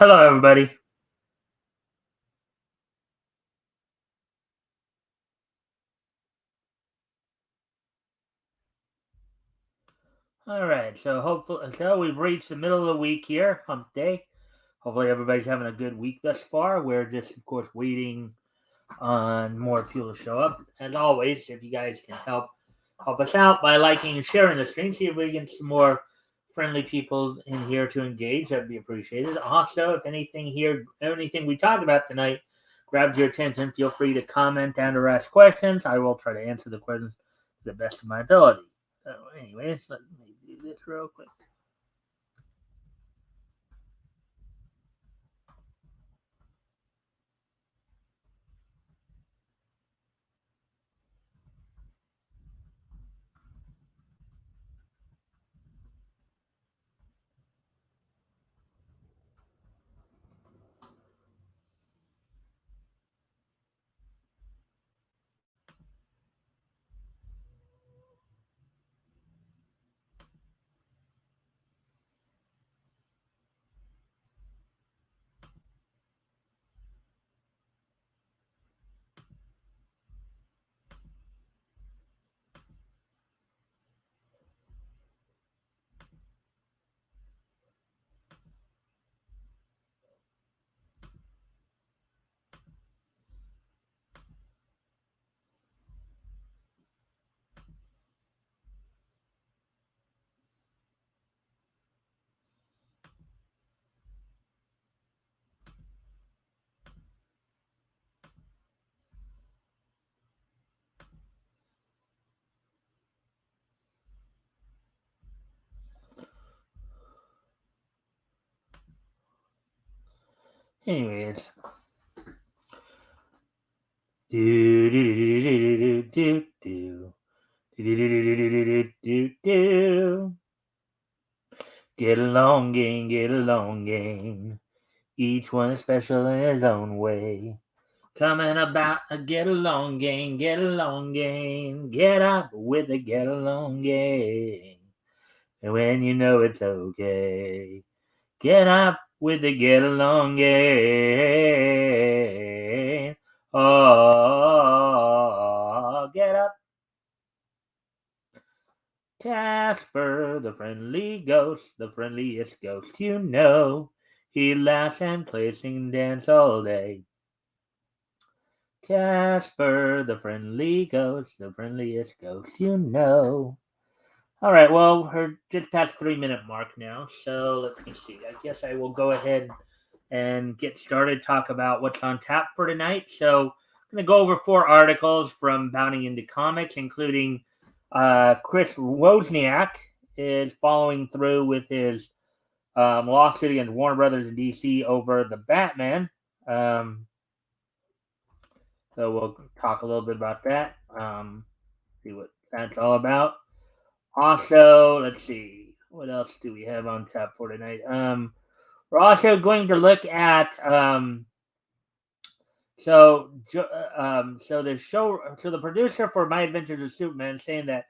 Hello, everybody. All right, so we've reached the middle of the week here, hump day. Hopefully, everybody's having a good week thus far. We're just, of course, waiting on more people to show up. As always, if you guys can help us out by liking and sharing the stream, see if we get some more friendly people in here to engage. That'd be appreciated. Also, if anything we talked about tonight grabs your attention, feel free to comment and or ask questions. I will try to answer the questions to the best of my ability. So, anyways, let me do this real quick. Anyways, do do do do do do do. Get along, gang, get along, gang. Each one is special in his own way. Coming about a get along gang, get along gang. Get up with the get along gang. And when you know it's okay, get up with the get along gang. Oh, get up. Casper, the friendly ghost, the friendliest ghost you know. He laughs and plays and dance all day. Casper, the friendly ghost, the friendliest ghost you know. All right, well, we're just past 3 minute mark now, so let me see. I guess I will go ahead and get started. Talk about what's on tap for tonight. So I'm going to go over 4 articles from Bounding into Comics, including Chris Wozniak is following through with his lawsuit against Warner Brothers and DC over the Batman. So we'll talk a little bit about that. See what that's all about. Also, let's see. What else do we have on tap for tonight? We're also going to look at so the producer for My Adventures of Superman saying that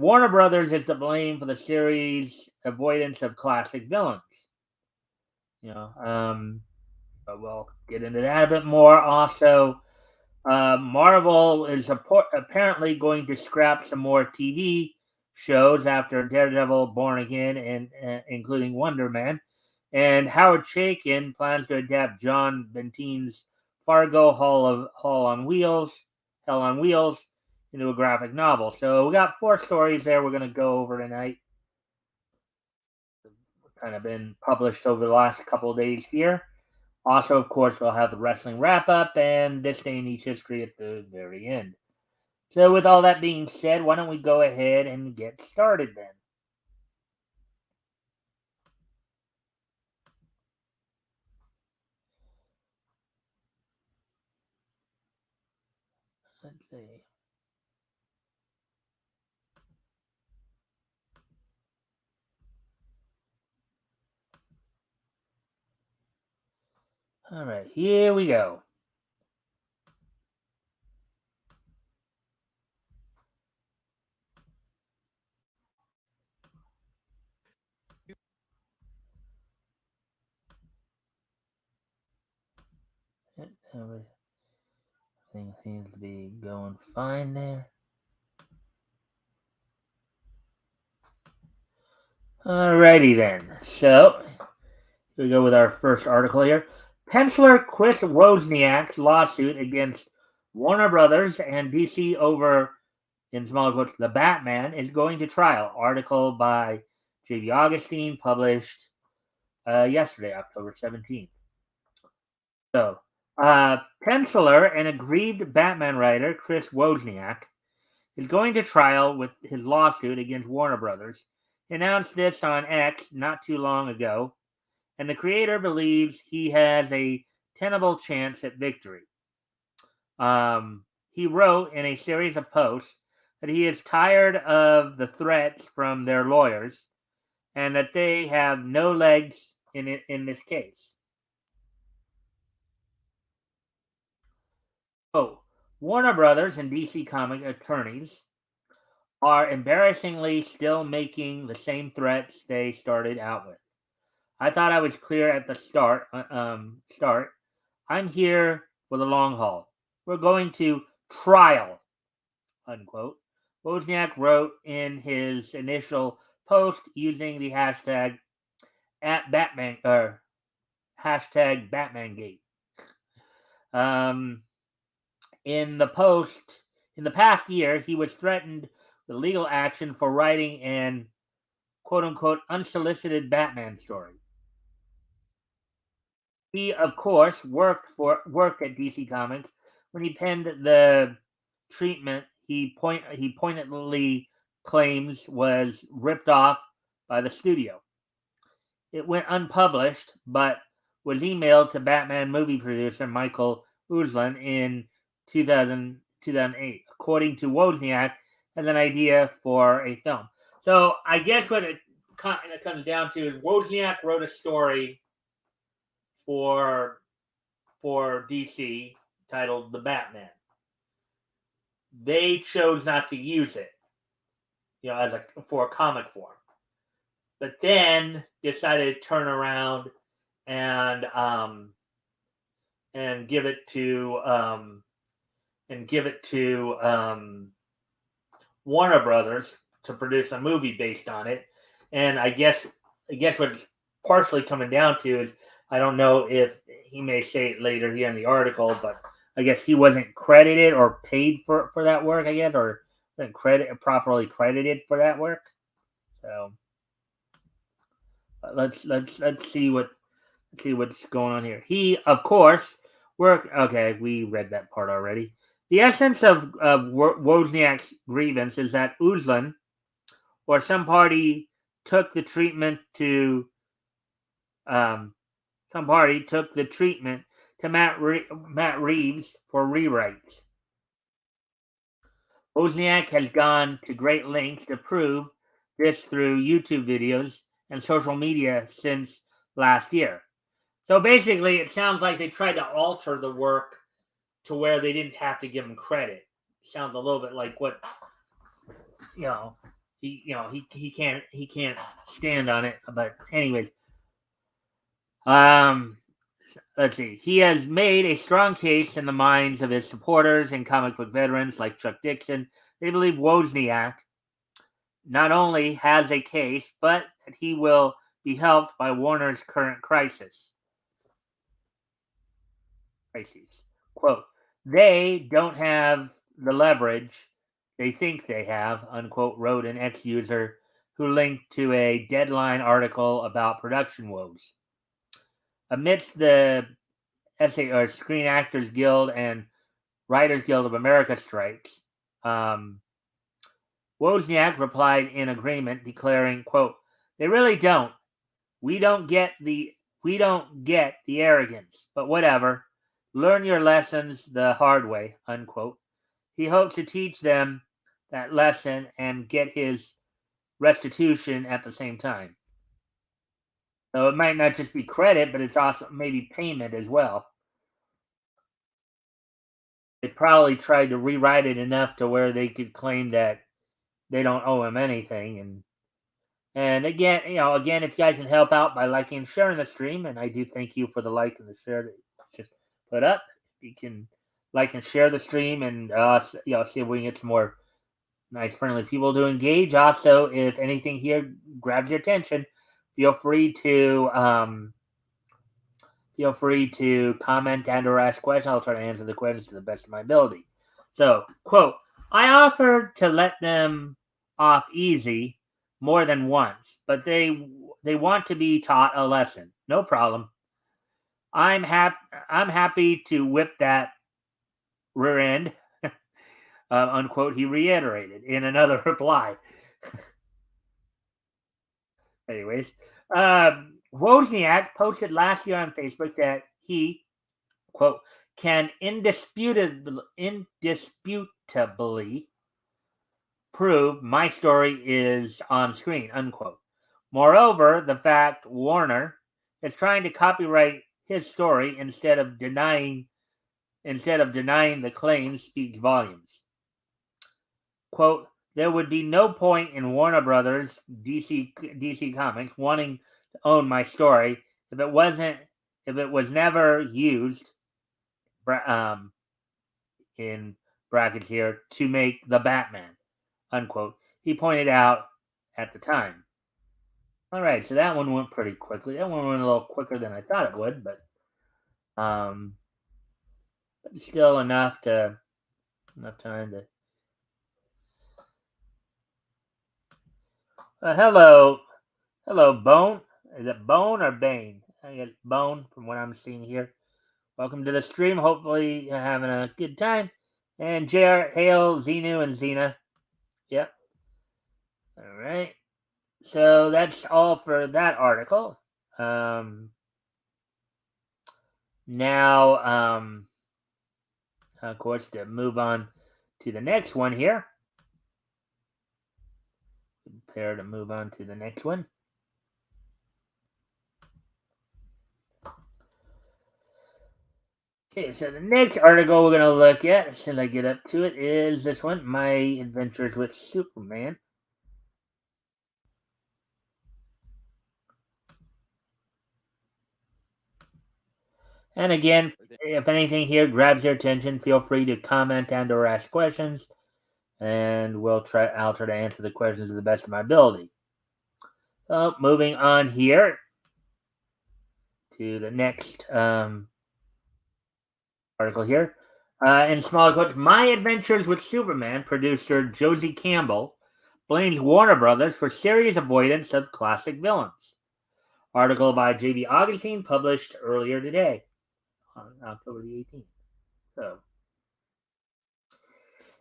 Warner Brothers is to blame for the series' avoidance of classic villains. You know, but we'll get into that a bit more. Also, Marvel is apparently going to scrap some more TV shows after Daredevil, Born Again, and including Wonder Man. And Howard Chaykin plans to adapt John Bentine's Fargo Hell on Wheels, into a graphic novel. So we got 4 stories there we're going to go over tonight. Kind of been published over the last couple of days here. Also, of course, we'll have the wrestling wrap up and this day in each history at the very end. So, with all that being said, why don't we go ahead and get started then? Let's see. All right, here we go. Everything seems to be going fine there. Alrighty then. So, here we go with our first article here. Penciler Chris Wozniak's lawsuit against Warner Brothers and DC over, in small quotes, the Batman is going to trial. Article by J.B. Augustine, published yesterday, October 17th. So, penciler and aggrieved Batman writer Chris Wozniak is going to trial with his lawsuit against Warner Brothers. He announced this on X not too long ago, and the creator believes he has a tenable chance at victory. He wrote in a series of posts that he is tired of the threats from their lawyers and that they have no legs in this case. Oh, Warner Brothers and DC Comic attorneys are embarrassingly still making the same threats they started out with. I thought I was clear at the start. I'm here for the long haul. We're going to trial, unquote. Wozniak wrote in his initial post using the hashtag at Batman or hashtag BatmanGate. Um, in the post, in the past year, he was threatened with legal action for writing an quote unquote unsolicited Batman story. He, of course, worked at DC Comics when he penned the treatment he pointedly claims was ripped off by the studio. It went unpublished, but was emailed to Batman movie producer Michael Uslan in 2008, according to Wozniak, as an idea for a film. So I guess what it kind of comes down to is Wozniak wrote a story for DC titled The Batman. They chose not to use it, as for a comic form. But then decided to turn around and give it to Warner Brothers to produce a movie based on it. And I guess what it's partially coming down to is, I don't know if he may say it later here in the article, but I guess he wasn't credited or paid for that work, I guess, or properly credited for that work. So let's see what's going on here. He, of course, okay, we read that part already. The essence of Wozniak's grievance is that Uslan or some party took the treatment to Matt Reeves for rewrites. Wozniak has gone to great lengths to prove this through YouTube videos and social media since last year. So basically, it sounds like they tried to alter the work to where they didn't have to give him credit. Sounds a little bit like what he can't stand on it. But anyways, let's see. He has made a strong case in the minds of his supporters and comic book veterans like Chuck Dixon. They believe Wozniak not only has a case, but that he will be helped by Warner's current crisis. Quote, they don't have the leverage they think they have, unquote, wrote an ex-user who linked to a Deadline article about production woes. Amidst the Screen Actors Guild and Writers Guild of America strikes, Wozniak replied in agreement, declaring, quote, they really don't. We don't get the arrogance, but whatever. Learn your lessons the hard way, unquote. He hopes to teach them that lesson and get his restitution at the same time. So it might not just be credit, but it's also maybe payment as well. They probably tried to rewrite it enough to where they could claim that they don't owe him anything. And again, if you guys can help out by liking and sharing the stream, and I do thank you for the like and the share that you just put up. you can like and share the stream, and see if we can get some more nice, friendly people to engage. Also, if anything here grabs your attention, feel free to comment and/or ask questions. I'll try to answer the questions to the best of my ability. So, quote: I offered to let them off easy more than once, but they want to be taught a lesson. No problem. I'm happy to whip that rear end, unquote. He reiterated in another reply. Anyways, Wozniak posted last year on Facebook that he, quote, can indisputably prove my story is on screen, unquote. Moreover, the fact Warner is trying to copyright his story instead of denying the claims speaks volumes. Quote, there would be no point in Warner Brothers DC Comics wanting to own my story if it was never used in brackets here to make the Batman, unquote. He pointed out at the time. All right, so that one went pretty quickly. That one went a little quicker than I thought it would, but still enough time to. Hello, Bone. Is it Bone or Bane? I get Bone from what I'm seeing here. Welcome to the stream. Hopefully you're having a good time. And JR, Hail, Xenu, and Xena. Yep. All right. So that's all for that article. Now, of course, to move on to the next one here. Prepare to move on to the next one. Okay, so the next article we're going to look at, as soon as I get up to it, is this one, My Adventures with Superman. And again, if anything here grabs your attention, feel free to comment and or ask questions, and I'll try to answer the questions to the best of my ability. So, moving on here to the next article here. In small quotes, My Adventures with Superman producer Josie Campbell blames Warner Brothers for serious avoidance of classic villains. Article by J.B. Augustine, published earlier today, on October the 18th. So,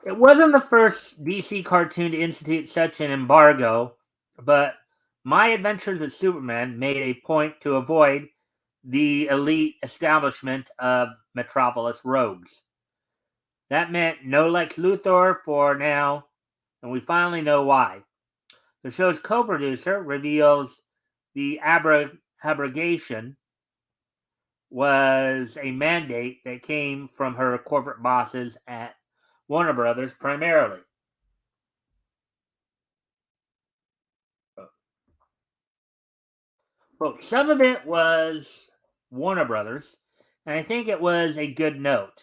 it wasn't the first DC cartoon to institute such an embargo, but My Adventures with Superman made a point to avoid the elite establishment of Metropolis rogues. That meant no Lex Luthor for now, and we finally know why. The show's co-producer reveals the abrogation was a mandate that came from her corporate bosses at Warner Brothers primarily. Well, some of it was Warner Brothers, and I think it was a good note.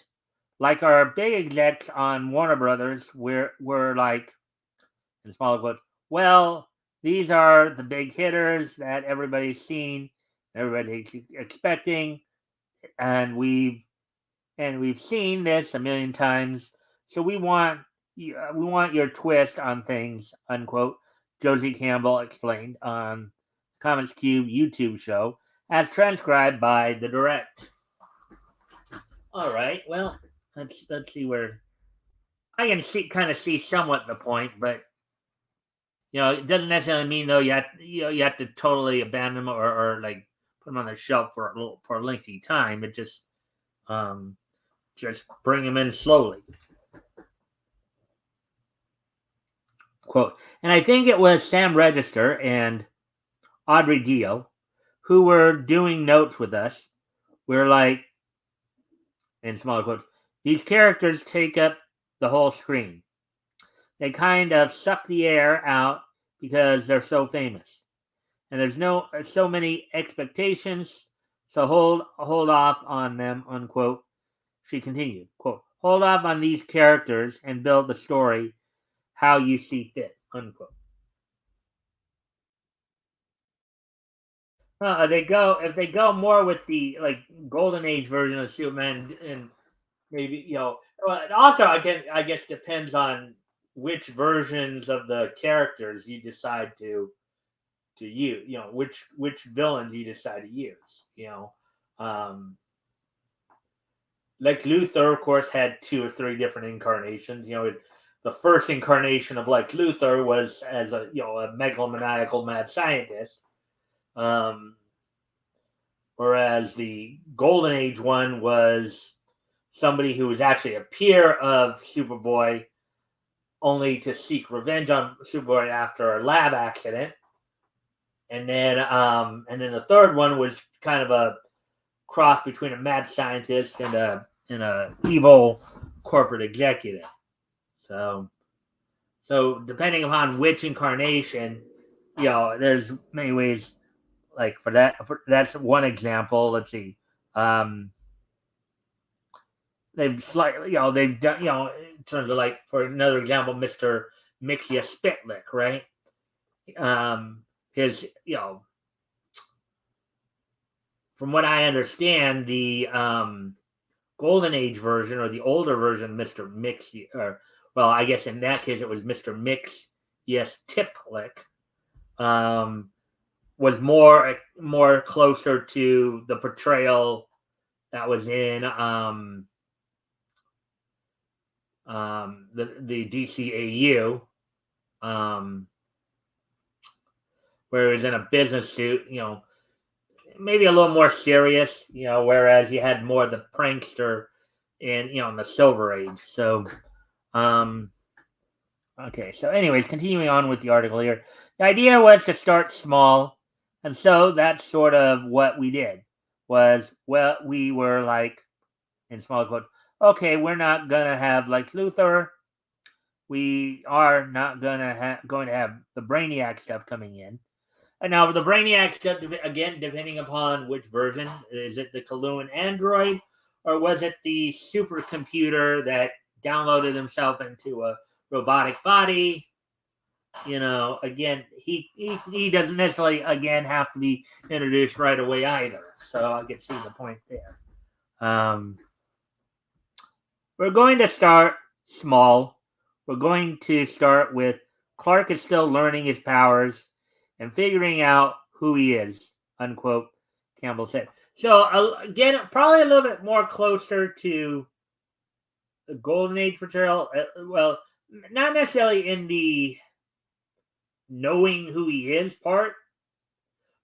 Like our big execs on Warner Brothers were like, in smaller quotes, well, these are the big hitters that everybody's seen, everybody's expecting, and we've seen this a million times. So we want your twist on things, unquote. Josie Campbell explained on Comics Cube YouTube show, as transcribed by the Direct. All right, well, let's see where I can kind of see somewhat the point, but it doesn't necessarily mean though you have to totally abandon them or like put them on the shelf for a lengthy time. It just bring them in slowly. Quote, and I think it was Sam Register and Audrey Dio who were doing notes with us. We're like, in smaller quotes, these characters take up the whole screen. They kind of suck the air out because they're so famous. And there's so many expectations, so hold off on them, unquote. she continued, quote, hold off on these characters and build the story how you see fit, unquote. If they go more with the like golden age version of Superman, and maybe well, also I guess depends on which versions of the characters you decide to use. Which villains you decide to use. Um, Lex Luthor, of course, had 2 or 3 different incarnations. The first incarnation of Lex Luthor was as a megalomaniacal mad scientist. Um, Whereas the Golden Age one was somebody who was actually a peer of Superboy, only to seek revenge on Superboy after a lab accident. And then the third one was kind of a cross between a mad scientist and a evil corporate executive. So so depending upon which incarnation, there's many ways. Like that's one example. Let's see. Um, they've done, in terms of, like, for another example, Mr. Mixia Spitlick, right? Um, his, from what I understand, the Golden Age version, or the older version, Mr. Mix, or, well, I guess in that case it was Mr. Mix, yes, Tiplick, um, was more closer to the portrayal that was in the DCAU, um, where he was in a business suit, maybe a little more serious, whereas you had more of the prankster in the Silver Age. So, um, okay. So, anyways, continuing on with the article here, the idea was to start small, and so that's sort of what we did. We were like, in small quote, okay, we're not gonna have like Luthor. We are not going to have the Brainiac stuff coming in. And now the Brainiac stuff, again, depending upon which version, is it the Kaluan android, or was it the supercomputer that downloaded himself into a robotic body? Again, he doesn't necessarily, again, have to be introduced right away either. So I can see the point there. We're going to start small. We're going to start with Clark is still learning his powers and figuring out who he is, unquote, Campbell said. So, again, probably a little bit more closer to the Golden Age portrayal. Well, not necessarily in the knowing who he is part,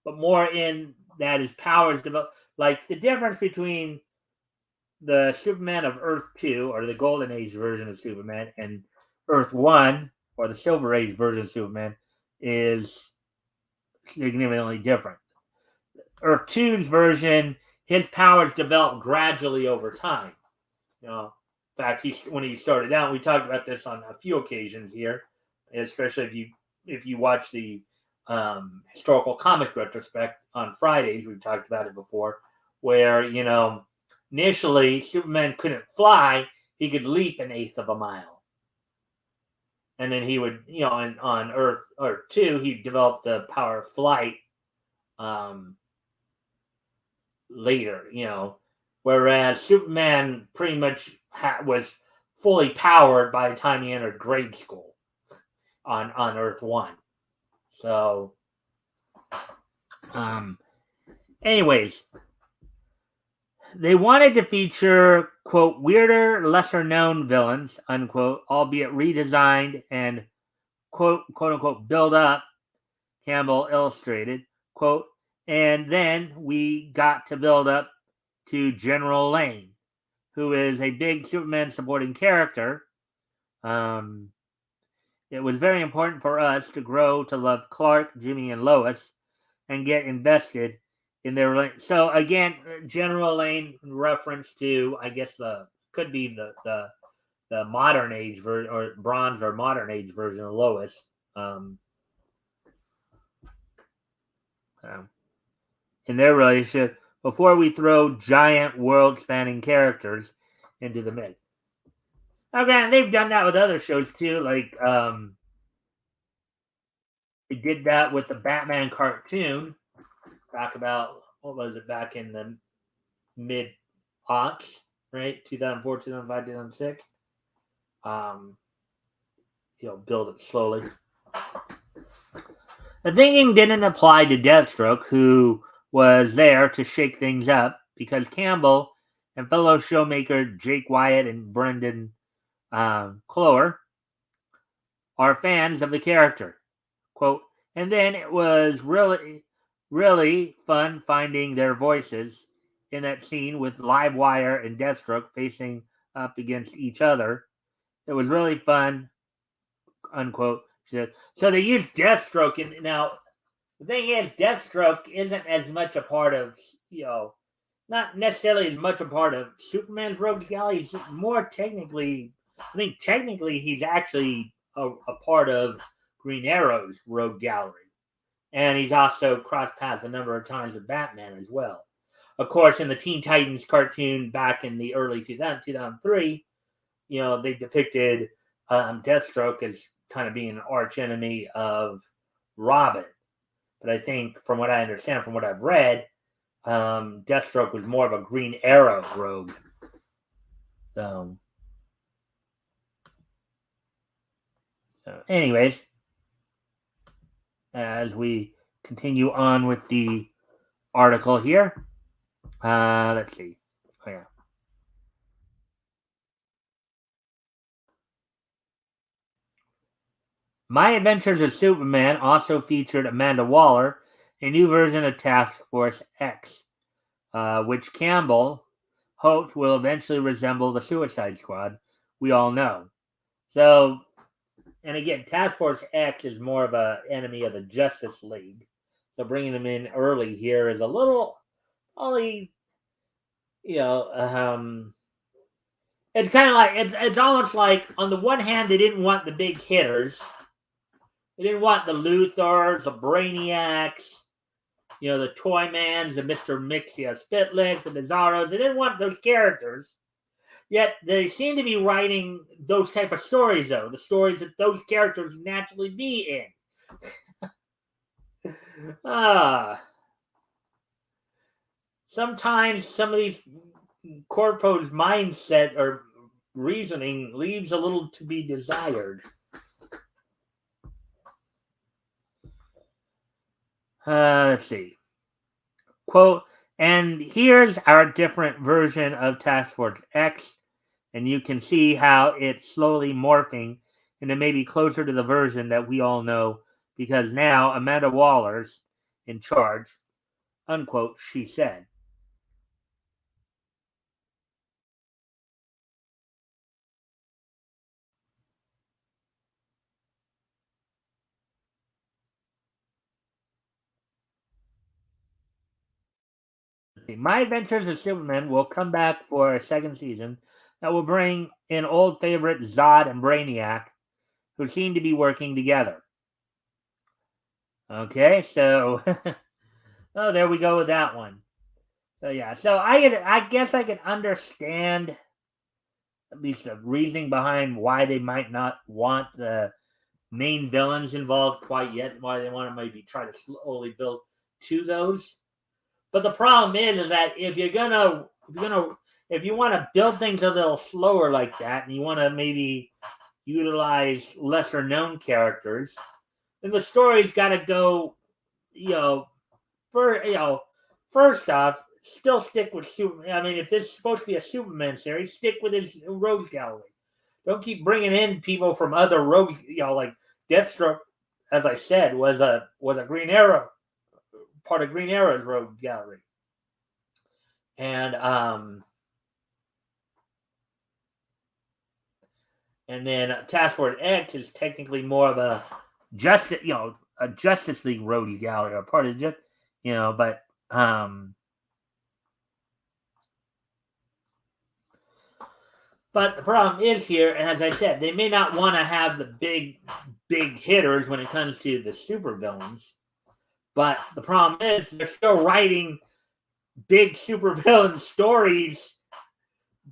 but more in that his powers develop. Like, the difference between the Superman of Earth 2, or the Golden Age version of Superman, and Earth 1, or the Silver Age version of Superman, is significantly different. Earth 2's version, his powers develop gradually over time. In fact, when he started out, we talked about this on a few occasions here, especially if you watch the historical comic retrospect on Fridays. We've talked about it before, where initially Superman couldn't fly; he could leap 1/8 of a mile, and then he would, on Earth 2, he developed the power of flight later. Whereas Superman pretty much was fully powered by the time he entered grade school on Earth 1. So, anyways, they wanted to feature, quote, weirder, lesser known villains, unquote, albeit redesigned and, quote unquote, build up, Campbell illustrated, quote, and then we got to build up to General Lane, who is a big Superman supporting character. It was very important for us to grow to love Clark, Jimmy, and Lois and get invested in their relationship. So again, General Lane reference to, I guess, could be the modern age version, or bronze or modern age version of Lois. In their relationship, before we throw giant world-spanning characters into the mix. Now, granted, they've done that with other shows too. Like they did that with the Batman cartoon back about what was it back in the mid aughts, right? 2004, 2005, 2006. Build it slowly. The thinking didn't apply to Deathstroke, who was there to shake things up because Campbell and fellow showmaker Jake Wyatt and Brendan Clower are fans of the character. Quote, and then it was really, really fun finding their voices in that scene with Livewire and Deathstroke facing up against each other. It was really fun, unquote. So they used Deathstroke. And now, the thing is, Deathstroke isn't as much a part of, not necessarily as much a part of Superman's Rogues Gallery. He's more technically, he's actually a part of Green Arrow's Rogue Gallery. And he's also crossed paths a number of times with Batman as well. Of course, in the Teen Titans cartoon back in the early 2003, they depicted Deathstroke as kind of being an arch enemy of Robin. But I think, from what I understand, from what I've read, Deathstroke was more of a Green Arrow rogue. So anyways, as we continue on with the article here, let's see. Oh, yeah. My Adventures of Superman also featured Amanda Waller, a new version of Task Force X, which Campbell hoped will eventually resemble the Suicide Squad we all know. So, and again, Task Force X is more of an enemy of the Justice League. So bringing them in early here is a little, only, it's kind of like, it's almost like, on the one hand, they didn't want the big hitters. They didn't want the Luthors, the Brainiacs, the Toymans, the Mr. Spitlick, the Bizarros. They didn't want those characters. Yet they seem to be writing those type of stories, though. The stories that those characters naturally be in. Sometimes some of these corpos' mindset or reasoning leaves a little to be desired. Let's see. Quote, and here's our different version of Task Force X, and you can see how it's slowly morphing into maybe closer to the version that we all know, because now Amanda Waller's in charge, unquote, she said. My Adventures of Superman will come back for a second season that will bring in old favorite Zod and Brainiac, who seem to be working together. Okay, so there we go with that one. So yeah, so I guess I can understand at least the reasoning behind why they might not want the main villains involved quite yet, why they want to maybe try to slowly build to those. But the problem is that if you want to build things a little slower like that, and you want to maybe utilize lesser known characters, then the story's got to go, first off, still stick with Superman. I mean, if this is supposed to be a Superman series, stick with his Rogues Gallery. Don't keep bringing in people from other rogues. Like Deathstroke, as I said, was a Green Arrow, part of Green Arrow's Rogue Gallery. And then Task Force X is technically more of a Justice League Rogue Gallery, or part of just, but but the problem is here, and as I said, they may not want to have the big hitters when it comes to the supervillains. But the problem is they're still writing big supervillain stories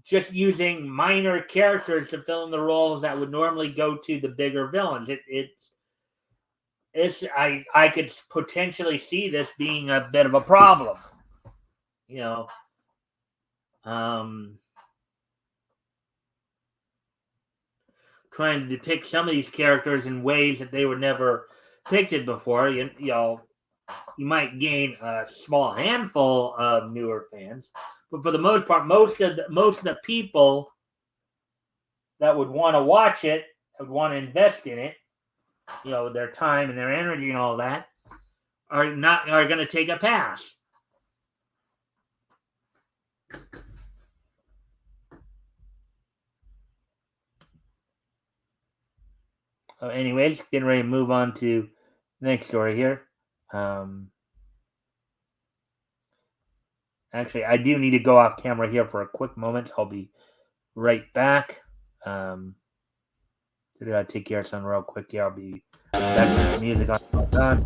just using minor characters to fill in the roles that would normally go to the bigger villains. I could potentially see this being a bit of a problem. You know, trying to depict some of these characters in ways that they were never depicted before. You might gain a small handful of newer fans, but for the most part, most of the people that would want to watch it, would want to invest in it, their time and their energy and all that, are going to take a pass. Anyways, getting ready to move on to the next story here. Actually, I do need to go off camera here for a quick moment. So I'll be right back. I gotta take care of something real quick here. I'll be back with the music on.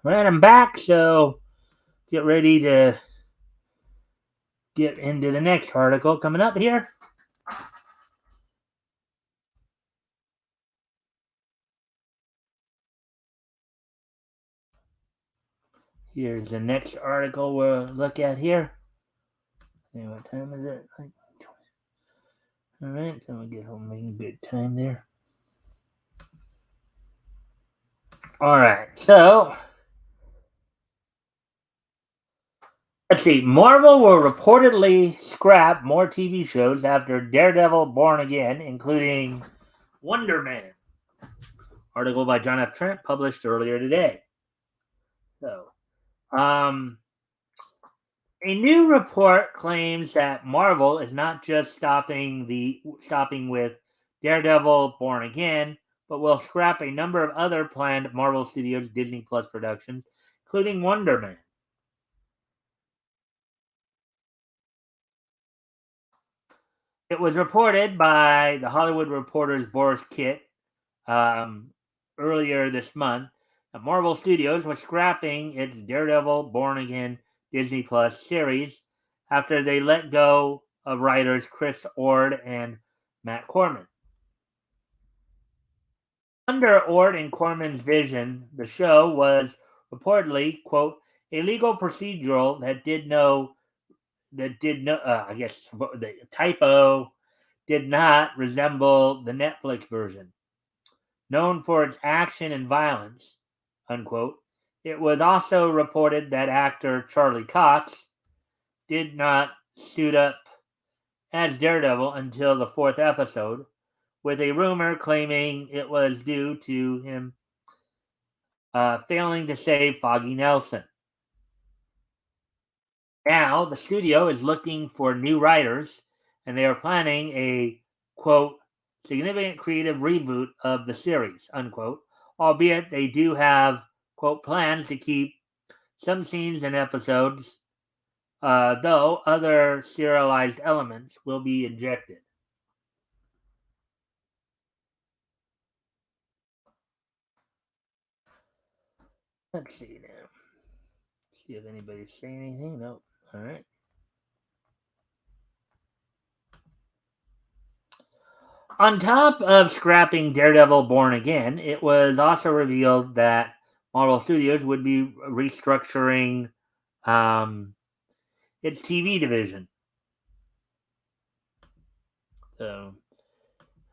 Right, I'm back, so get ready to get into the next article coming up here. Here's the next article we'll look at here. And what time is it? All right, so we'll get home in good time there. All right, so let's see. Marvel will reportedly scrap more TV shows after Daredevil Born Again, including Wonder Man. Article by John F. Trent, published earlier today. So, a new report claims that Marvel is not just stopping with Daredevil Born Again, but will scrap a number of other planned Marvel Studios Disney Plus productions, including Wonder Man. It was reported by The Hollywood Reporter's Boris Kitt earlier this month that Marvel Studios was scrapping its Daredevil Born Again Disney Plus series after they let go of writers Chris Ord and Matt Corman. Under Ord and Corman's vision, the show was reportedly, quote, a legal procedural that I guess the typo did not resemble the Netflix version. Known for its action and violence, unquote. It was also reported that actor Charlie Cox did not suit up as Daredevil until the 4th episode, with a rumor claiming it was due to him failing to save Foggy Nelson. Now, the studio is looking for new writers, and they are planning a, quote, significant creative reboot of the series, unquote, albeit they do have, quote, plans to keep some scenes and episodes, though other serialized elements will be injected. Let's see now. See if anybody's saying anything. Nope. All right. On top of scrapping Daredevil Born Again, it was also revealed that Marvel Studios would be restructuring its TV division. So,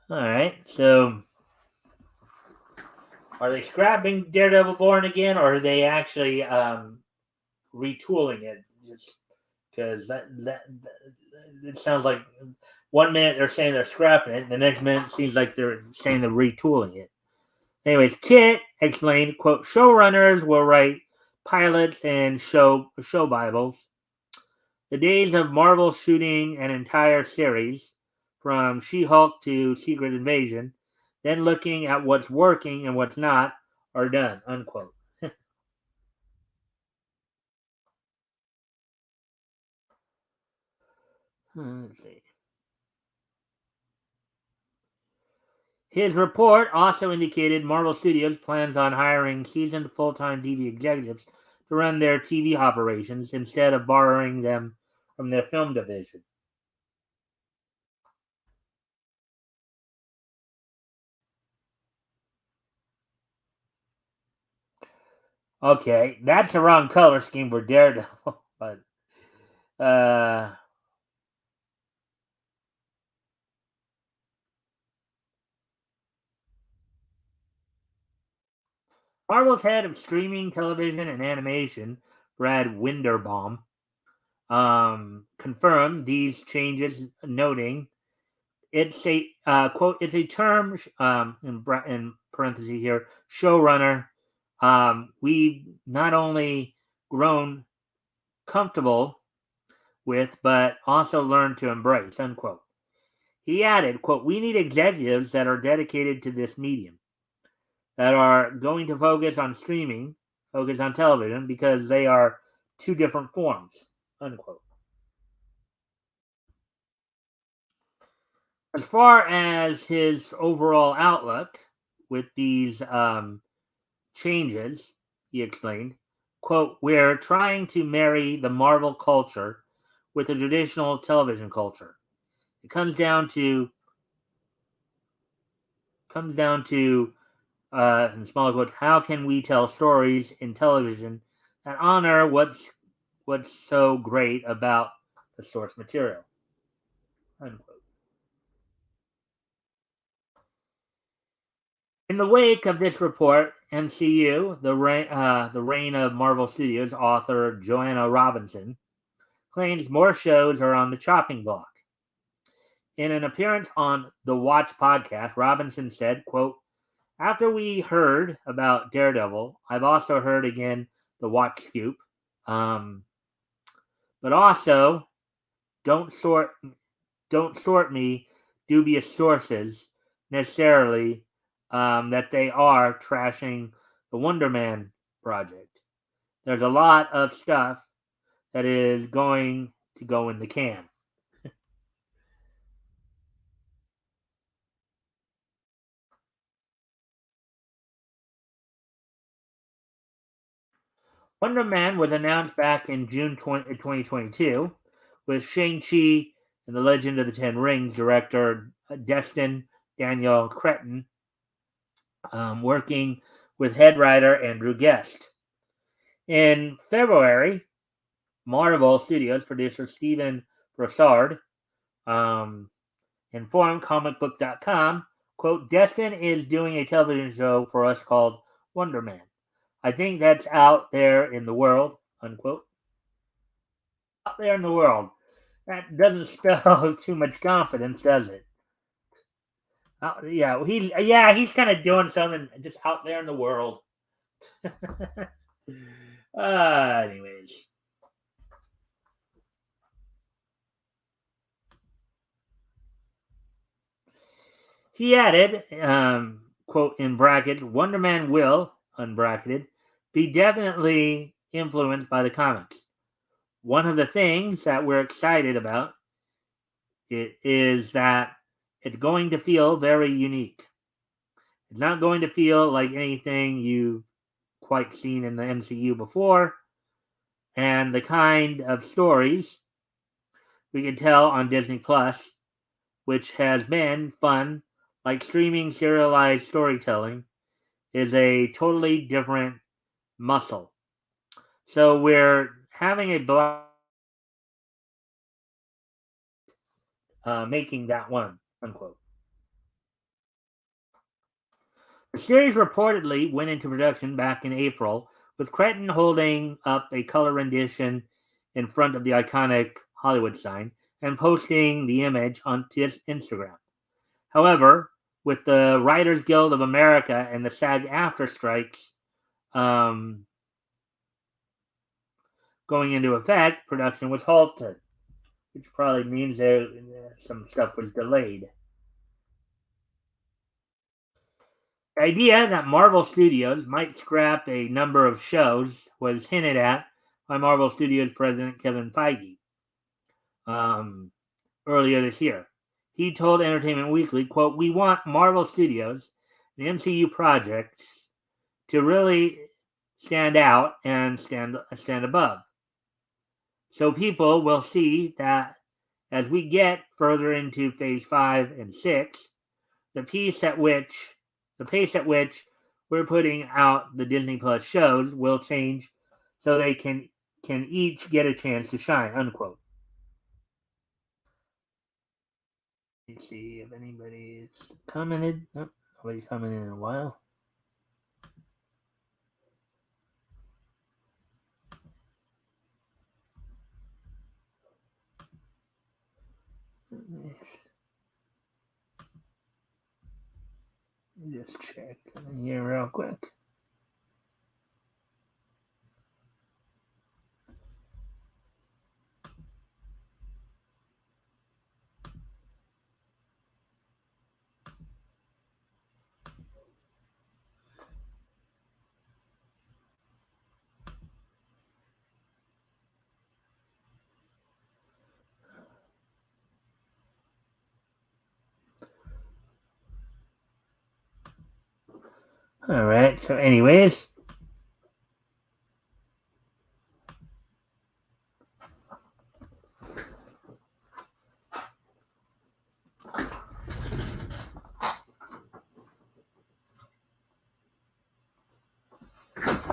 all right. So, Are they scrapping Daredevil Born again, or are they actually retooling it? Just because that it sounds like 1 minute they're saying they're scrapping it, and the next minute it seems like they're saying they're retooling it. Anyways, Kit explained, quote, showrunners will write pilots and show Bibles. The days of Marvel shooting an entire series, from She-Hulk to Secret Invasion, then looking at what's working and what's not, are done, unquote. Let's see. His report also indicated Marvel Studios plans on hiring seasoned full-time TV executives to run their TV operations instead of borrowing them from their film division. Okay, that's the wrong color scheme for Daredevil, but uh, Marvel's head of streaming television and animation, Brad Winderbaum, confirmed these changes, noting it's a quote. It's a term in parentheses here. Showrunner. We've not only grown comfortable with, but also learned to embrace. Unquote. He added, "quote We need executives that are dedicated to this medium, that are going to focus on streaming, focus on television, because they are two different forms." Unquote. As far as his overall outlook with these changes, he explained, quote, we're trying to marry the Marvel culture with the traditional television culture. It comes down to in smaller quotes, how can we tell stories in television that honor what's so great about the source material? Unquote. In the wake of this report, MCU, the reign of Marvel Studios author Joanna Robinson claims more shows are on the chopping block. In an appearance on the Watch podcast, Robinson said, quote, after we heard about Daredevil, I've also heard again the Watch scoop. Um, but also don't sort don't sort me dubious sources necessarily that they are trashing the Wonder Man project. There's a lot of stuff that is going to go in the can. Wonder Man was announced back in June 2022 with Shang-Chi and the Legend of the Ten Rings director Destin Daniel Cretton working with head writer Andrew Guest. In February, Marvel Studios producer Steven Broussard informed comicbook.com, quote, Destin is doing a television show for us called Wonder Man. I think that's out there in the world, unquote. Out there in the world. That doesn't spell too much confidence, does it? He's kind of doing something just out there in the world. Anyways, he added, quote in brackets, Wonder Man will, unbracketed, be definitely influenced by the comics. One of the things that we're excited about it is that it's going to feel very unique. It's not going to feel like anything you've quite seen in the MCU before, and the kind of stories we can tell on Disney Plus, which has been fun, like streaming serialized storytelling, is a totally different muscle. So we're having a blast making that one, unquote. The series reportedly went into production back in April, with Cretton holding up a color rendition in front of the iconic Hollywood sign and posting the image on his Instagram. However, with the Writers Guild of America and the SAG-AFTRA strikes going into effect, production was halted, which probably means some stuff was delayed. The idea that Marvel Studios might scrap a number of shows was hinted at by Marvel Studios president Kevin Feige earlier this year. He told Entertainment Weekly, quote, "We want Marvel Studios, the MCU projects, to really stand out and stand above. So people will see that as we get further into phase 5 and 6, the pace at which we're putting out the Disney Plus shows will change so they can each get a chance to shine," unquote. Let's see if anybody's commented. Nope, nobody's commented in a while. Just check here real quick. All right. So, anyways,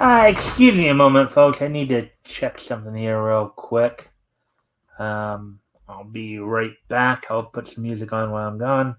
excuse me a moment, folks. I need to check something here real quick. I'll be right back. I'll put some music on while I'm gone.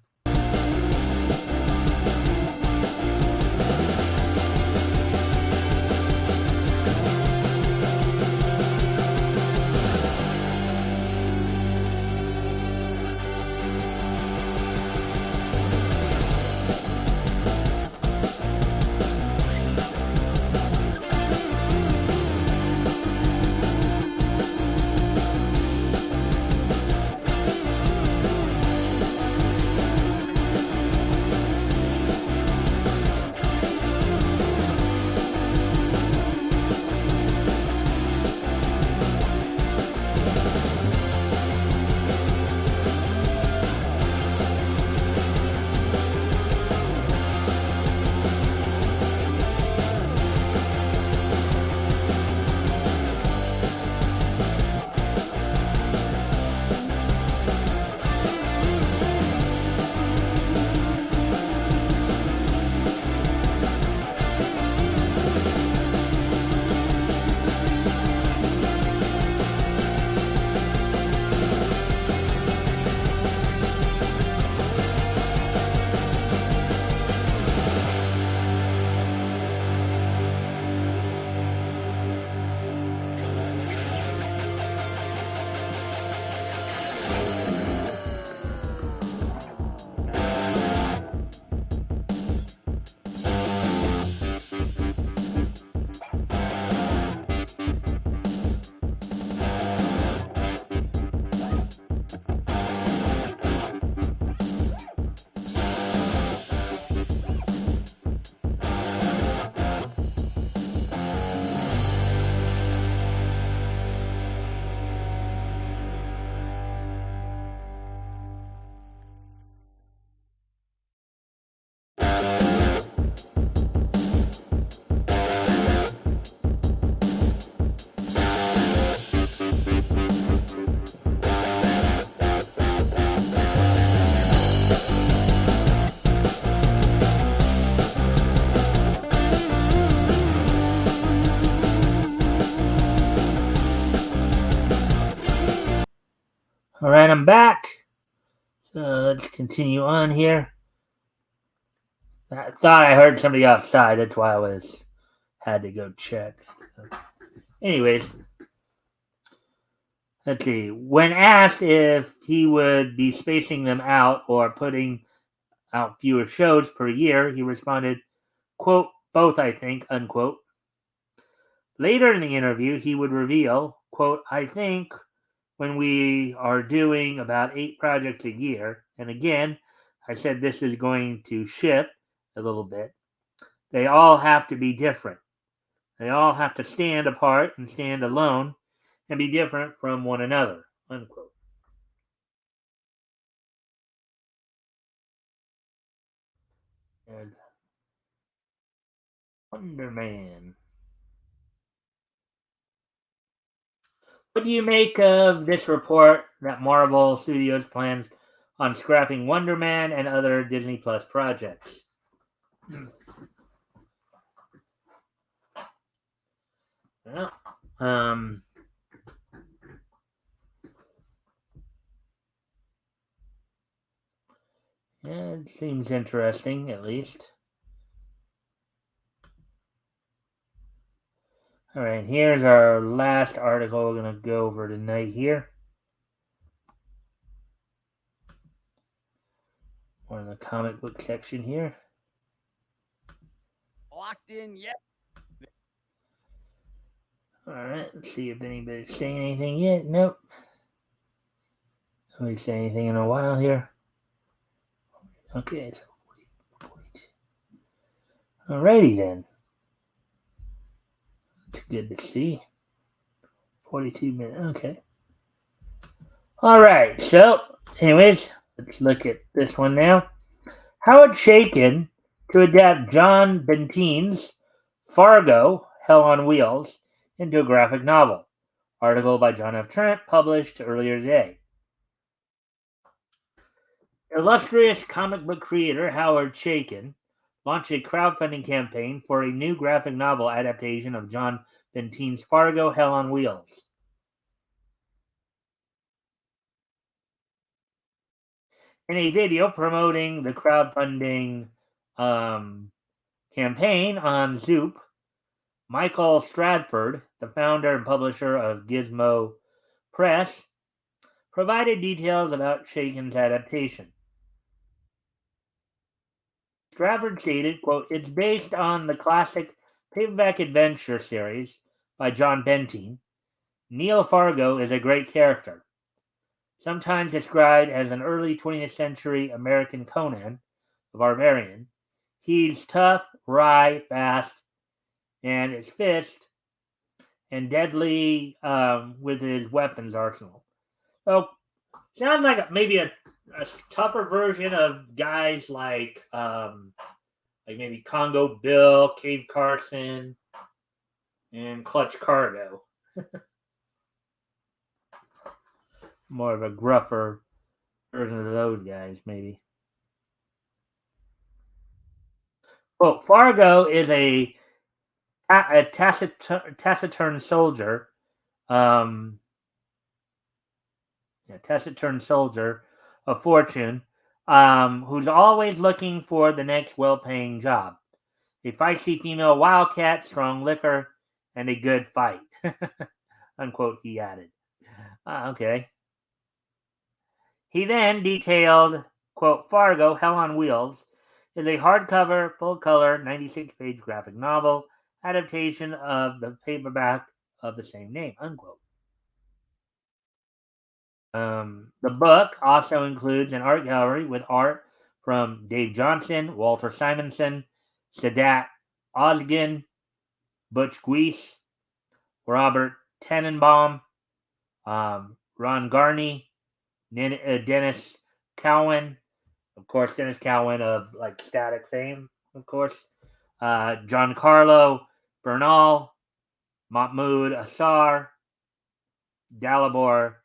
All right, I'm back. So let's continue on here. I thought I heard somebody outside. That's why I had to go check. Anyways, let's see. When asked if he would be spacing them out or putting out fewer shows per year, he responded, quote, both, I think, unquote. Later in the interview, he would reveal, quote, I think when we are doing about 8 projects a year, and again, I said this is going to shift a little bit, they all have to be different. They all have to stand apart and stand alone and be different from one another, unquote. And Wonder Man. What do you make of this report that Marvel Studios plans on scrapping Wonder Man and other Disney Plus projects? Well, yeah, it seems interesting, at least. All right, here's our last article we're going to go over tonight here. We're in the comic book section here. Locked in yet? All right, let's see if anybody's saying anything yet. Nope. Nobody say anything in a while here. Okay, so 42. Alrighty then. It's good to see. 42 minutes. Okay. All right. So, anyways, let's look at this one now. Howard Chaykin to adapt John Bentine's Fargo, Hell on Wheels, into a graphic novel. Article by John F. Trent, published earlier today. Illustrious comic book creator Howard Chaykin launched a crowdfunding campaign for a new graphic novel adaptation of John Bentine's Fargo, Hell on Wheels. In a video promoting the crowdfunding campaign on Zoop, Michael Stratford, the founder and publisher of Gizmo Press, provided details about Chaykin's adaptation. Stratford stated, quote, it's based on the classic paperback adventure series by John Bentine. Neil Fargo is a great character, sometimes described as an early 20th century American Conan the Barbarian. He's tough, wry, fast, and his fist and deadly with his weapons arsenal. So, sounds like maybe a tougher version of guys like maybe Congo Bill, Cave Carson, and Clutch Cargo. More of a gruffer version of those guys, maybe. Well, Fargo is a taciturn soldier. Taciturn soldier of fortune, who's always looking for the next well-paying job. A feisty female wildcat, strong liquor, and a good fight. Unquote, he added. Okay. He then detailed, quote, Fargo, Hell on Wheels, is a hardcover, full-color, 96-page graphic novel adaptation of the paperback of the same name, unquote. The book also includes an art gallery with art from Dave Johnson, Walter Simonson, Sadat Ozgen, Butch Guice, Robert Tenenbaum, Ron Garney, Dennis Cowan, of course, Dennis Cowan of like Static fame, of course, Giancarlo Bernal, Mahmoud Assar, Dalibor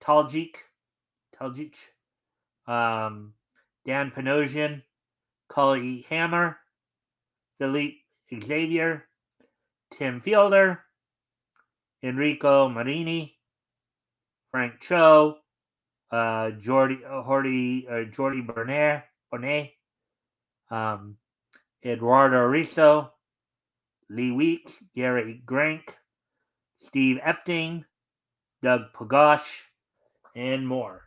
Taljic, Dan Panosian, Cully Hammer, Philippe Xavier, Tim Fielder, Enrico Marini, Frank Cho, Jordi Bonnet, Eduardo Riso, Lee Weeks, Gary Grank, Steve Epting, Doug Pagosh, and more.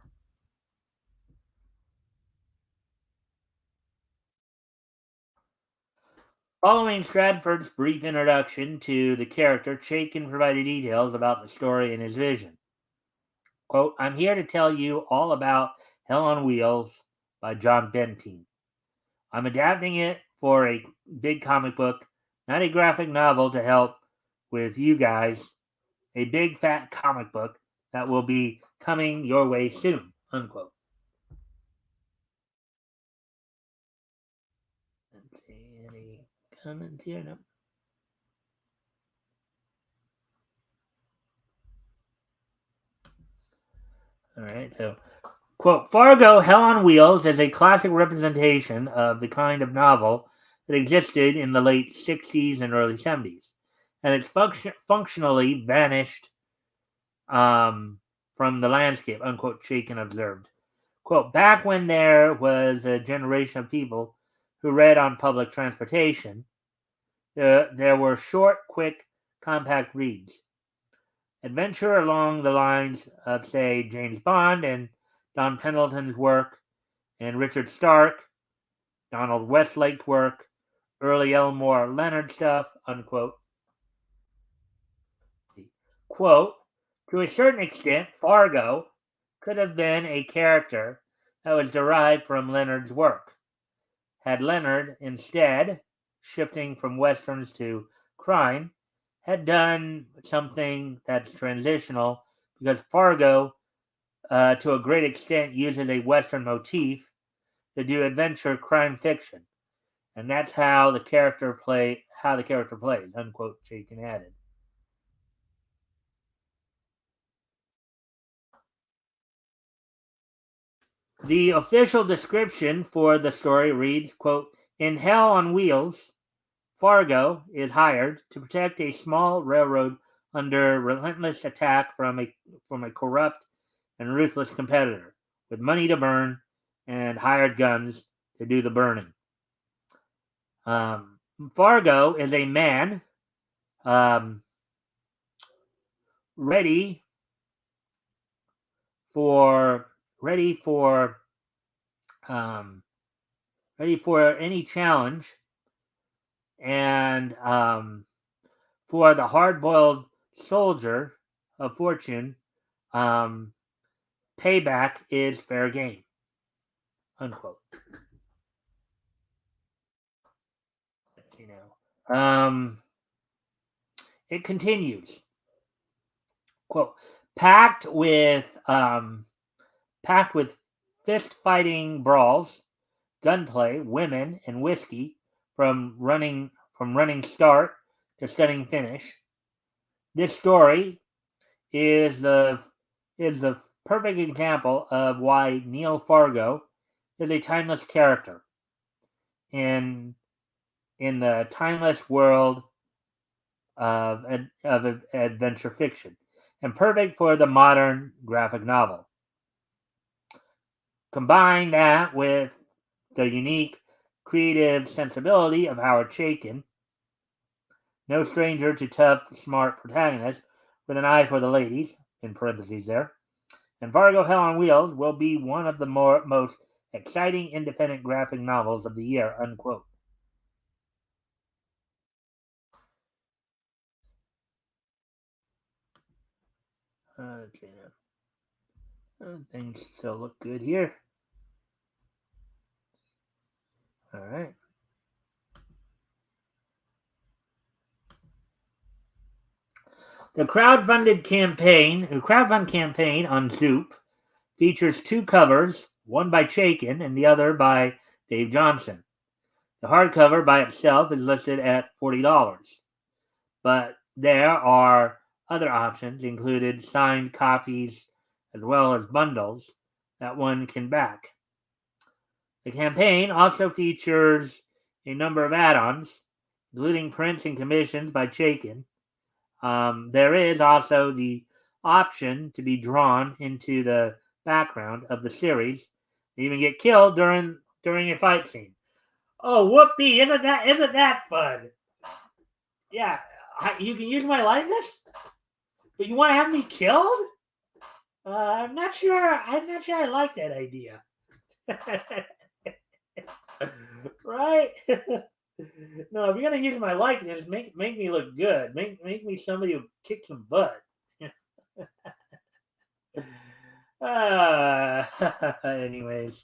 Following Stratford's brief introduction to the character, Chaikin provided details about the story and his vision. Quote, I'm here to tell you all about Hell on Wheels by John Benteen. I'm adapting it for a big comic book, not a graphic novel to help with you guys. A big fat comic book that will be coming your way soon. Unquote. Let's see, any comments here? No. All right, so quote, Fargo, Hell on Wheels is a classic representation of the kind of novel that existed in the late 60s and early 70s, and it's functionally vanished from the landscape, unquote, Chaikin observed. Quote, back when there was a generation of people who read on public transportation, there were short, quick, compact reads. Adventure along the lines of, say, James Bond and Don Pendleton's work, and Richard Stark, Donald Westlake's work, early Elmore Leonard stuff, unquote. Quote, to a certain extent, Fargo could have been a character that was derived from Leonard's work. Had Leonard, instead, shifting from westerns to crime, had done something that's transitional because Fargo, to a great extent, uses a western motif to do adventure crime fiction, and that's how the character plays. Unquote. Chaikin added. The official description for the story reads, quote, in Hell on Wheels, Fargo is hired to protect a small railroad under relentless attack from a corrupt and ruthless competitor with money to burn and hired guns to do the burning. Fargo is a man ready for ready for ready for any challenge, and for the hard-boiled soldier of fortune, payback is fair game. Unquote. You know, it continues. Quote: packed with fist-fighting brawls, gunplay, women, and whiskey from running start to stunning finish. This story is the perfect example of why Neil Fargo is a timeless character in the timeless world of adventure fiction, and perfect for the modern graphic novel. Combine that with the unique creative sensibility of Howard Chaykin, no stranger to tough, smart protagonists with an eye for the ladies, in parentheses there, and Fargo Hell on Wheels will be one of the most exciting independent graphic novels of the year, unquote. Okay, now. Things still look good here. All right. The crowdfund campaign on Zoop features two covers, one by Chaikin and the other by Dave Johnson. The hardcover by itself is listed at $40, but there are other options included signed copies as well as bundles that one can back. The campaign also features a number of add-ons, including prints and commissions by Chaikin. There is also the option to be drawn into the background of the series, and even get killed during a fight scene. Oh, whoopee! Isn't that fun? Yeah, you can use my likeness, but you want to have me killed? I'm not sure. I'm not sure I like that idea. Right? No, if you're gonna use my likeness, make me look good. Make me somebody who kicks some butt. uh, anyways,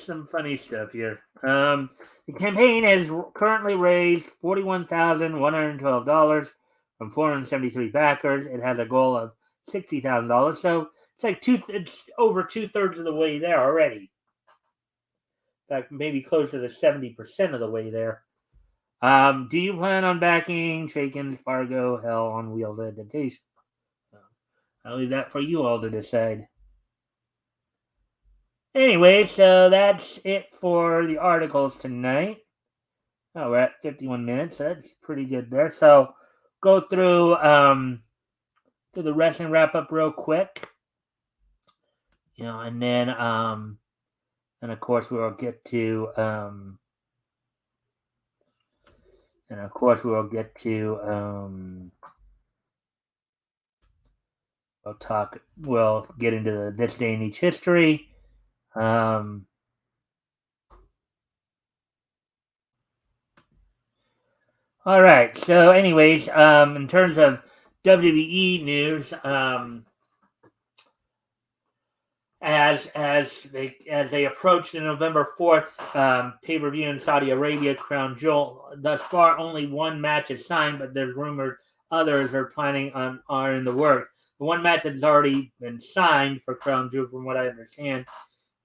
some funny stuff here. The campaign has currently raised $41,112 from 473 backers. It has a goal of $60,000, so it's over 2/3 of the way there already. In fact, maybe closer to 70% of the way there. Do you plan on backing Shaken's Fargo Hell on Wheels adaptation? I'll leave that for you all to decide. Anyway, so that's it for the articles tonight. Oh, we're at 51 minutes. That's pretty good there. So go through the wrestling wrap up real quick. And then and of course we'll get to we'll get into the this day in each history. All right. So, anyways, in terms of WWE news, as they approach the November 4th pay-per-view in Saudi Arabia, Crown Jewel. Thus far, only one match is signed, but there's rumored others are in the works. The one match that's already been signed for Crown Jewel, from what I understand,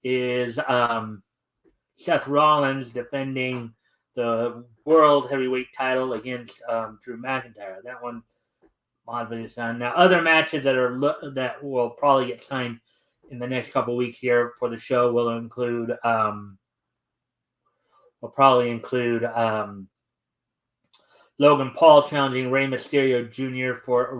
is Seth Rollins defending the World Heavyweight title against Drew McIntyre. That one obviously is signed. Now, other matches that will probably get signed in the next couple weeks here for the show will probably include Logan Paul challenging Rey Mysterio for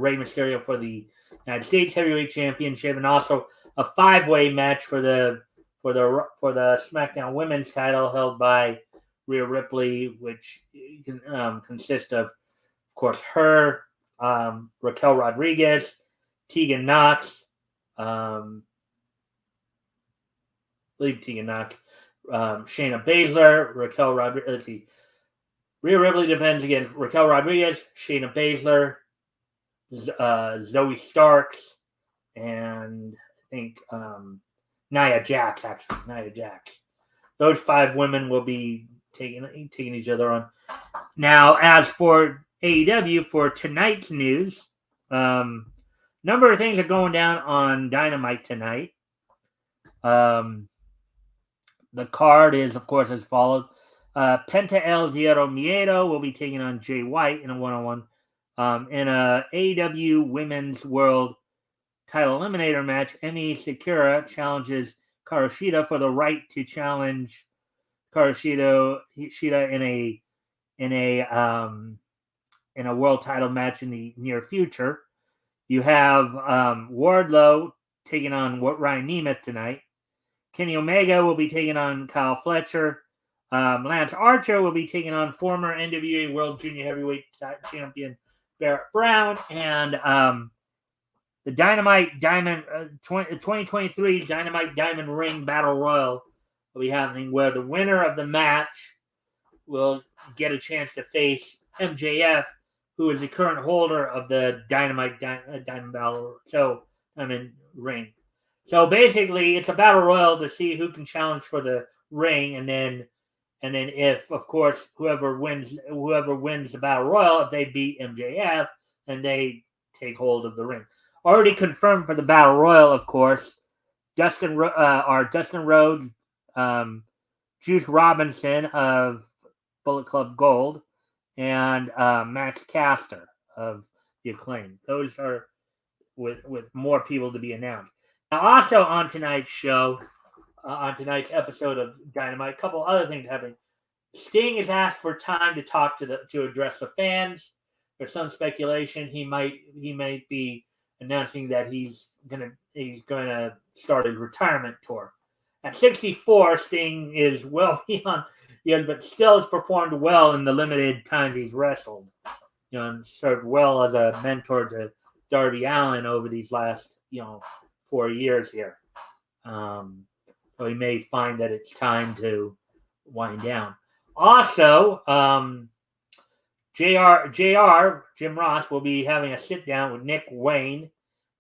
the United States Heavyweight Championship, and also a 5-way match for the SmackDown Women's title held by Rhea Ripley, which can consist of course, her, Raquel Rodriguez, Tegan Knox, Shayna Baszler, Raquel Rodriguez. Let's see. Rhea Ripley defends against Raquel Rodriguez, Shayna Baszler, Zoe Starks, and I think Nia Jax. Those 5 women will be taking each other on. Now, as for AEW, for tonight's news, number of things are going down on Dynamite tonight. The card is, of course, as follows. Penta El Zero Miedo will be taking on Jay White in a one-on-one. In a AEW Women's World Title Eliminator match, Emi Sakura challenges Karushida for the right to challenge Karushida in a world title match in the near future. You have Wardlow taking on Ryan Nemeth tonight. Kenny Omega will be taking on Kyle Fletcher. Lance Archer will be taking on former NWA World Junior Heavyweight Champion Barrett Brown. And the Dynamite Diamond 2023 Dynamite Diamond Ring Battle Royal will be happening, where the winner of the match will get a chance to face MJF, who is the current holder of the Diamond Battle Diamond Ring. So basically, it's a battle royal to see who can challenge for the ring, and then if, of course, whoever wins the battle royal, if they beat MJF, then they take hold of the ring. Already confirmed for the battle royal, of course, Dustin Rhodes, Juice Robinson of Bullet Club Gold, and Max Caster of the Acclaim. Those are with more people to be announced. Now, also on tonight's show, on tonight's episode of Dynamite, a couple other things happening. Sting has asked for time to talk to address the fans. There's some speculation he might be announcing that he's gonna start his retirement tour. At 64, Sting is well beyond, but still has performed well in the limited times he's wrestled. And served well as a mentor to Darby Allin over these last, 4 years here. So he may find that it's time to wind down. Also, Jim Ross will be having a sit down with Nick Wayne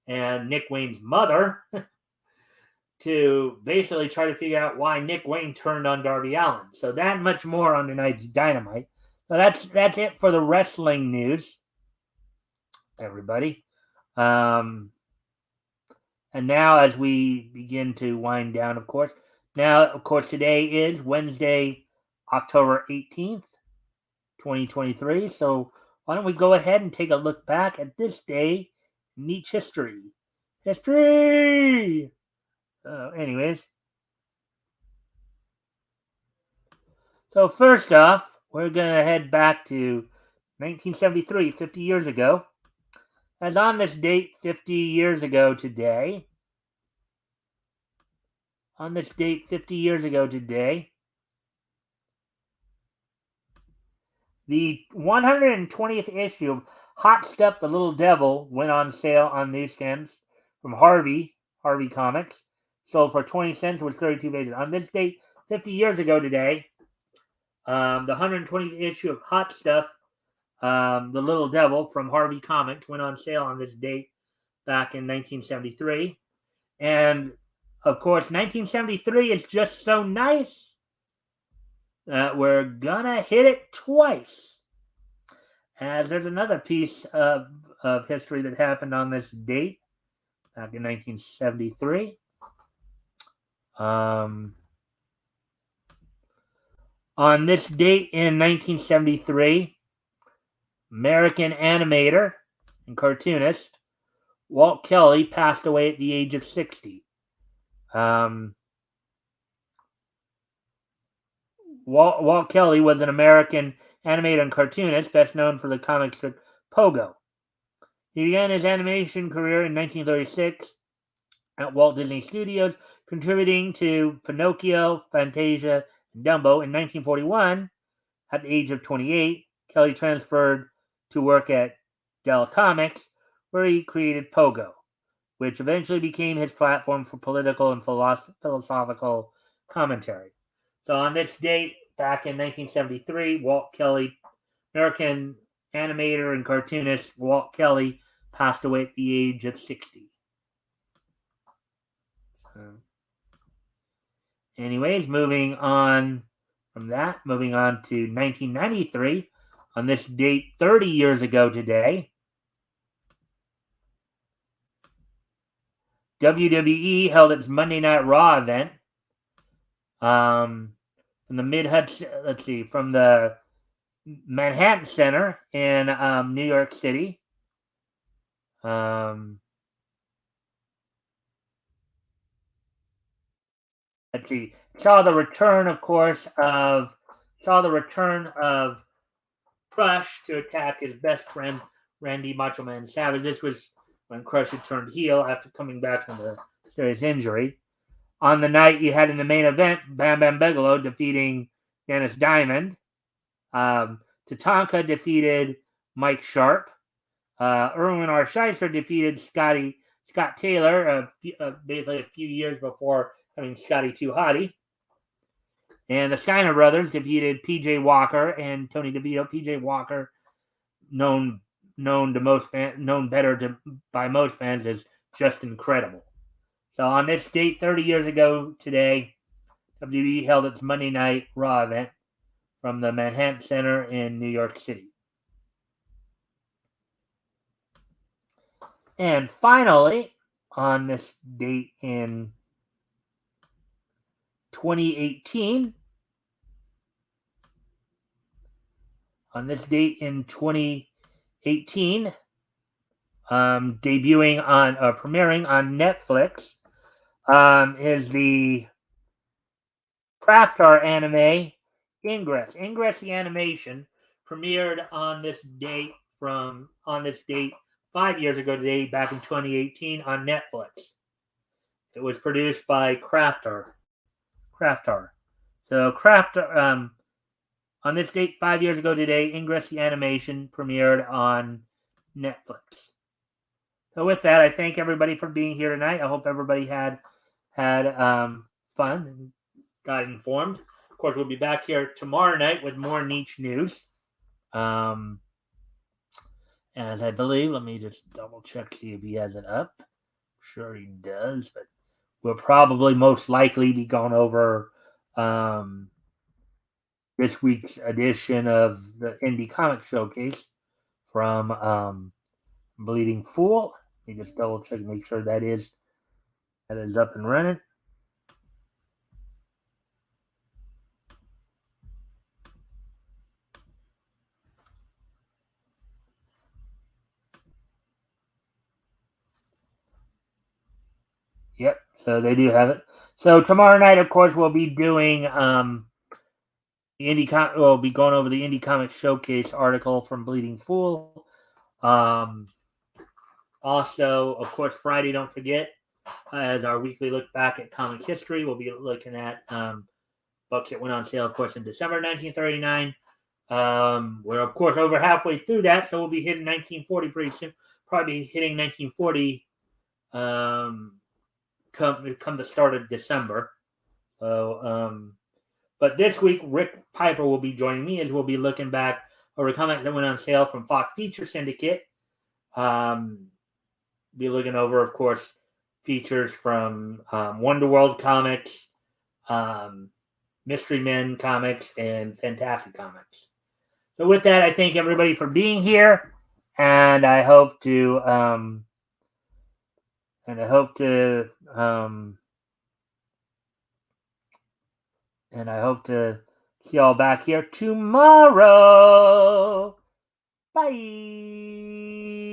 and Nick Wayne's mother to basically try to figure out why Nick Wayne turned on Darby Allin. So that much more on tonight's Dynamite. So that's it for the wrestling news, everybody. And now as we begin to wind down, of course, today is Wednesday, October 18th, 2023. So why don't we go ahead and take a look back at this day in Neat history. History! Anyways. So first off, we're going to head back to 1973, 50 years ago. As on this date, 50 years ago today, the 120th issue of Hot Stuff the Little Devil went on sale on newsstands from Harvey Comics. Sold for 20 cents, was 32 pages. On this date, 50 years ago today, the 120th issue of Hot Stuff, the Little Devil from Harvey Comics went on sale on this date back in 1973. And, of course, 1973 is just so nice that we're going to hit it twice. As there's another piece of history that happened on this date back in 1973. On this date in 1973, American animator and cartoonist Walt Kelly passed away at the age of 60. Walt Kelly was an American animator and cartoonist, best known for the comic strip Pogo. He began his animation career in 1936 at Walt Disney Studios, contributing to Pinocchio, Fantasia, and Dumbo. In 1941, at the age of 28, Kelly transferred to work at Dell Comics, where he created Pogo, which eventually became his platform for political and philosophical commentary. So on this date, back in 1973, Walt Kelly, American animator and cartoonist Walt Kelly, passed away at the age of 60. Anyways, moving on to 1993. On this date, 30 years ago today, WWE held its Monday Night Raw event from the Manhattan Center in New York City. Saw the return, of course, of Crush to attack his best friend Randy Macho Man Savage. This was when Crush had turned heel after coming back from a serious injury. On the night, you had in the main event Bam Bam Bigelow defeating Dennis Diamond. Tatanka defeated Mike Sharp. Erwin R. Scheister defeated Scott Taylor basically a few years before having Scotty 2 Hotty. And the Steiner brothers defeated P.J. Walker and Tony DeVito. P.J. Walker, known better by most fans as just incredible. So on this date, 30 years ago today, WWE held its Monday Night Raw event from the Manhattan Center in New York City. And finally, on this date in 2018, premiering on Netflix, is the Craftar anime Ingress. Ingress, the animation, premiered on this date 5 years ago today, back in 2018 on Netflix. It was produced by Craftar. Craft Horror. So Craft on this date 5 years ago today, Ingress the Animation premiered on Netflix. So with that, I thank everybody for being here tonight. I hope everybody had fun and got informed. Of course, we'll be back here tomorrow night with more niche news. And I believe, let me just double check, see if he has it up. I'm sure he does, but we'll probably most likely be going over this week's edition of the Indie Comic Showcase from Bleeding Fool. Let me just double check and make sure that is up and running. Yep, so they do have it. So tomorrow night, of course, we'll be doing we'll be going over the Indie Comic Showcase article from Bleeding Fool. Also, of course, Friday, don't forget, as our weekly look back at comic history, we'll be looking at books that went on sale, of course, in December 1939. We're, of course, over halfway through that, so we'll be hitting 1940 pretty soon. Probably hitting 1940 come the start of December. So, but this week, Rick Piper will be joining me as we'll be looking back over comics that went on sale from Fox Feature Syndicate. Be looking over, of course, features from Wonder World Comics, Mystery Men Comics, and Fantastic Comics. So with that, I thank everybody for being here, and I hope to see y'all back here tomorrow. Bye.